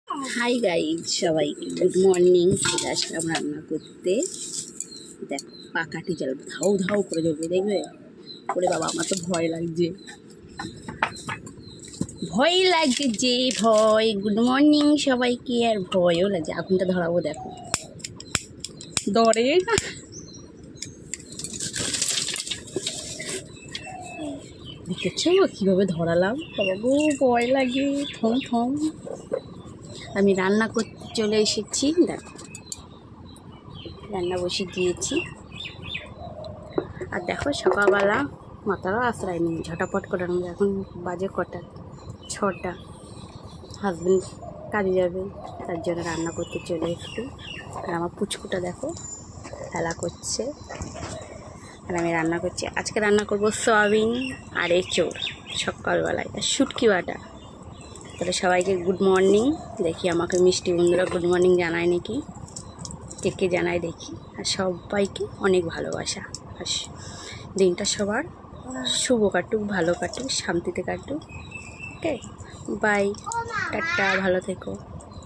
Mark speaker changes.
Speaker 1: Hi guys, সবাইকে good morning. চলে আসলাম রান্না করতে। দেখো পাকাটি জ্বালবো, ধাউ ধাউ করে জ্বলবে, দেখবে? ওরে বাবা, আমার তো ভয় লাগছে, ভয় লাগছে, ভয়। গুড মর্নিং সবাইকে। আর ভয়ও লাগছে, আগুনটা ধরাবো, দেখো ধরে দেখেছো কীভাবে ধরালাম? বাবা গো, ভয় লাগে, থম থম। আমি রান্না করতে চলে এসেছি, দেখো রান্না বসে দিয়েছি। আর দেখো সকালবেলা মাথারও আশ্রয় নেই, ঝটাপট করে রান্না। এখন বাজে কটা? 6টা। হাজব্যান্ড কাজে যাবে, তার জন্য রান্না করতে চলে একটু। আর আমার পুচকুটা দেখো খেলা করছে, আর আমি রান্না করছি। আজকে রান্না করব সয়াবিন আর এঁচোড় সকালবেলায়, আর শুটকি বাটা। তাহলে সবাইকে গুড মর্নিং। দেখি আমাকে মিষ্টি বন্ধুরা গুড মর্নিং জানায় নাকি, কে কে জানায় দেখি। আর সবাইকে অনেক ভালোবাসা। আর দিনটা সবার শুভ কাটুক, ভালো কাটুক, শান্তিতে কাটুক। ওকে, বাই, টাটা, ভালো থেকো।